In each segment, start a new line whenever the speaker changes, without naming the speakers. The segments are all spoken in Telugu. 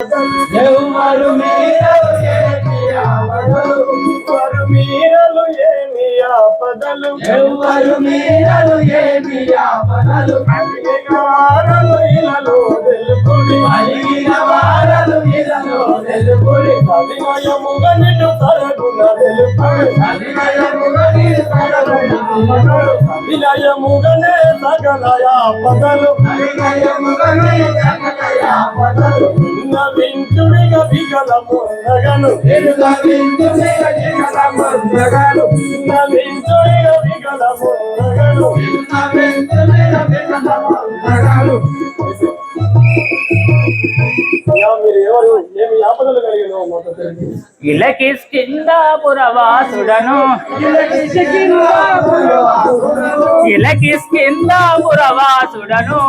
ఎవరు మీరలు ఏమి ఆపదలు ఎవరు మీరలు ఏమి ఆపదలు అలిగిన వారలు ఇలలో తెలుపుడి అలిగిన వారలు ఇలలో తెలుపుడి అభినయముగా నిన్ను తరగున తెలుపుడి అభినయముగా నిన్ను తరగున అభినయముగానే సకల ఆపదలు అభినయముగానే సకల ఆపదలు వింటుడిగా వికలముండగను వింటుడిగా వికలముండగను వింటుడిగా వికలముండగను వింటుడిగా వికలముండగను
ఇలకిస్కిందాపురవాసుడను ఇలకిస్కిందాపురవాసుడను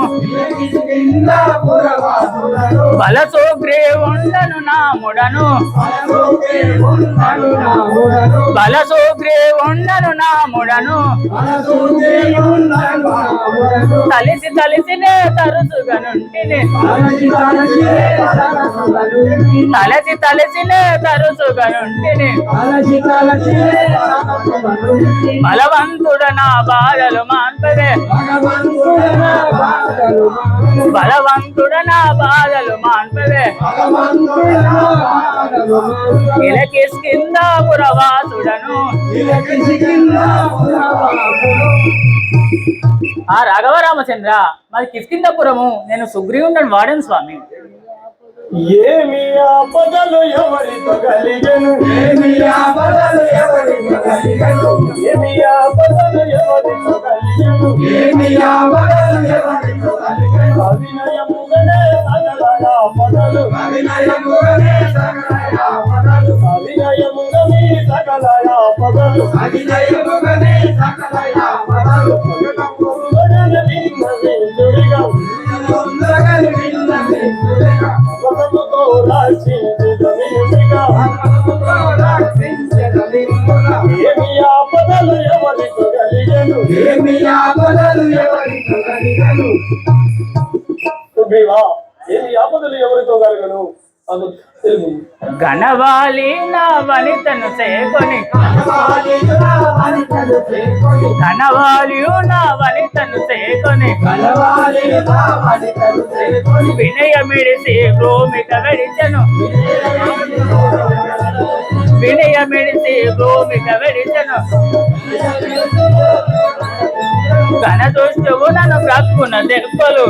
బలసోగ్రీవుండను నాముడను బలసోగ్రీవుండను నాముడను తలిసి తలిసినే తరుసుగనుంటిని తలసి తలసినే తరుసుగనుంటిని బలవంతుడ నా బాధలు మాన్పవే బలవంతుడ నా బాధలు మాన్పవే ఇలకిస్కిందాపురవాసుడను ఆ రాఘవరామచంద్ర మరి కిష్కిందపురము నేను సుగ్రీవుండను వాడను స్వామి.
ఏమి ఆపదలు ఎవరితో కలిగెను ఏమి ఆపదలు ఎవరితో కలిగెను ఏమి ఆపదలు ఎవరితో కలిగెను ఏమి ఆపదలు ఎవరితో కలిగెను అభినయముగానే సకల ఆపదలు అభినయముగానే సకల ఆపదలు అభినయముగానే సకల ఆపదలు అభినయముగానే సకల ఆపదలు ఏమి ఆపదలు ఎవరితో కలిగెను ఏమి ఆపదలు ఎవరితో కలిగెను ఏమి ఆపదలు ఎవరితో కలిగెను
గణవాలి నా వనితను చేకొని గణవాలి నా వనితను చేకొని వినయమిడిసి భూమిక వెడిచెను వినయమిడిసి భూమిక వెడిచెను ఘనదుష్టువు నన్ను ప్రక్కున దెబ్బలు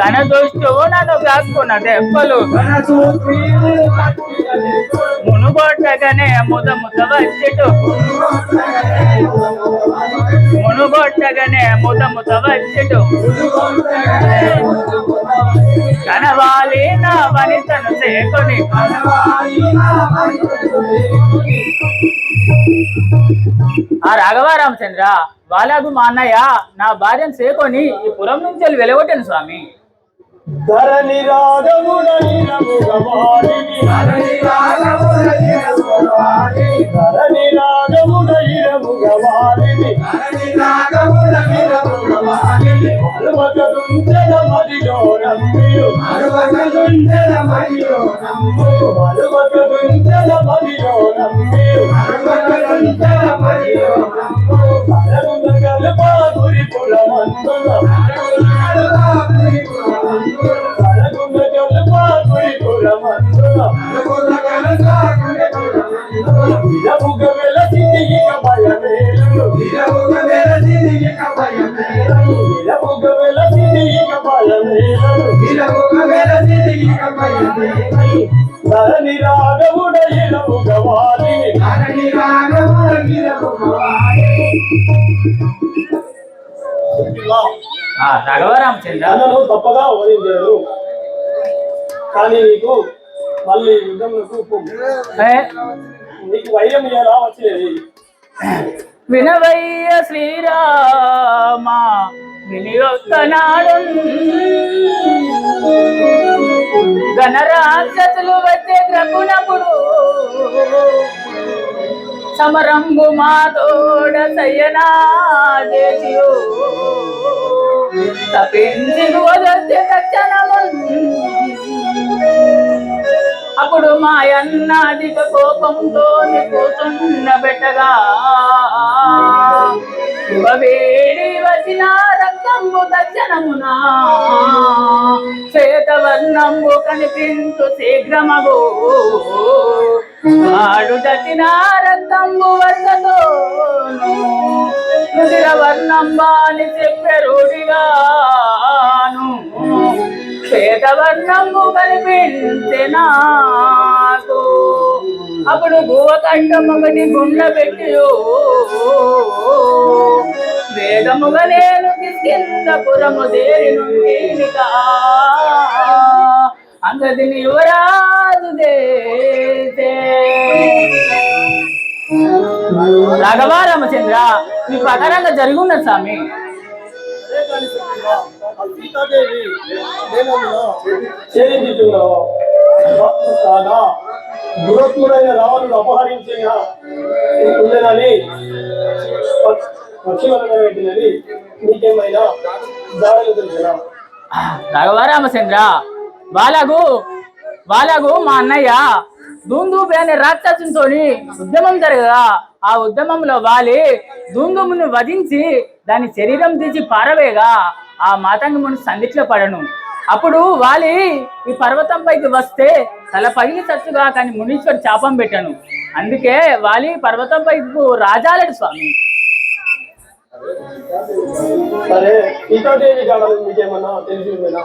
ఘనదుష్టువు నన్ను ప్రక్కున దెబ్బలు మునుగొట్టగానే ముదముత వచ్చెటు మునుగొట్టగానే ముదముత వచ్చెటు కనవాలి నా వనితను చేకొని ఆ రాఘవరామచంద్ర వాళ్ళకు మా అన్నయ్య నా భార్యను చేకొని ఈ పురం నుంచి వెళ్ళి వెలగొట్టాను స్వామి.
ధరణి రాగముడైన ముగవాడిని ధరణి రాగముడైన ముగవాడిని మరువకదుంచెల మదిలో నమ్మియు మరువకదుంచెల మదిలో నమ్మియు మరువకదుంచెల మదిలో నమ్మియు మరువకదుంచెల మదిలో నమ్మియు అరగున గల్పా గురి పులమందున అరగున గల్పా గురి పులమందున విరముగ వెలసిది ఇక భయమేలు విరముగ వెలసిది ఇక భయమేలు విరముగ వెలసిది ఇక భయమేలు విరముగ వెలసిది ఇక భయమేలు ధరణి రాఘవుడైన ముగవాడిని ధరణి రాఘవుడైన ముగవాడిని.
రాఘవరామచంద్ర
తప్పగా ఓడించారు కానీ నీకు మళ్ళీ యుద్ధంలో నీకు వైరం ఎలా వచ్చేది
వినవయ్య శ్రీరామ వినియోగనాడు గణరాక్షసులు వచ్చే గ్రపునప్పుడు సమరంగు మా తోడ సయ్యనా చేసియో తప్పించి వదల్చే తక్షణము అప్పుడు మా అన్న అధిక కోపంతో కూర్చుండబెట్టగా వేడి వచ్చిన రక్తంబు తక్షణమునా శ్వేతవర్ణంబు కనిపించు శీఘ్రమగు వాడు చచ్చిన రక్తంబు వర్షతోను ముదిర వర్ణంబాని చెప్పెరుడిగాను శ్వేతవర్ణంబు కనిపించే నాకు అప్పుడు భూవకంఠం ఒకటి గుండె పెట్టి వేగముగా నేను కిష్కింధపురము దేరి నుండి అంగదిని యువరాజు దేశే. రాఘవ రామచంద్ర మీ ప్రకారంగా జరిగి ఉన్నది స్వామి.
అదే కానీ సత్యమా, ఆ సీతాదేవి ప్రేమములో చేరించున్నావు కాగా దురత్ముడైన రావణుడు అపహరించిన ఉండదని పక్షివలన పెట్టినది నీకేమైనా దాడులు తెలిసినా?
రాఘవ రామచంద్ర వాళ్ళకు మా అన్నయ్య ధూంధూబి అనే రాక్షసునితో ఉద్యమం జరగగా ఆ ఉద్యమంలో వాలి ధూంధూమును వధించి దాని శరీరం తీసి పారవేగా ఆ మాతంగముని సందిట్లో పడను. అప్పుడు వాలి ఈ పర్వతం పైకి వస్తే తల పగిలి చచ్చుగా కానీ మునీశ్వరుడు శాపం పెట్టాను. అందుకే వాలి పర్వతం పైకి రాజాలడు స్వామి.
సరే సీతాదేవి జాడలు మీకేమన్నా తెలిసి ఉందేనా?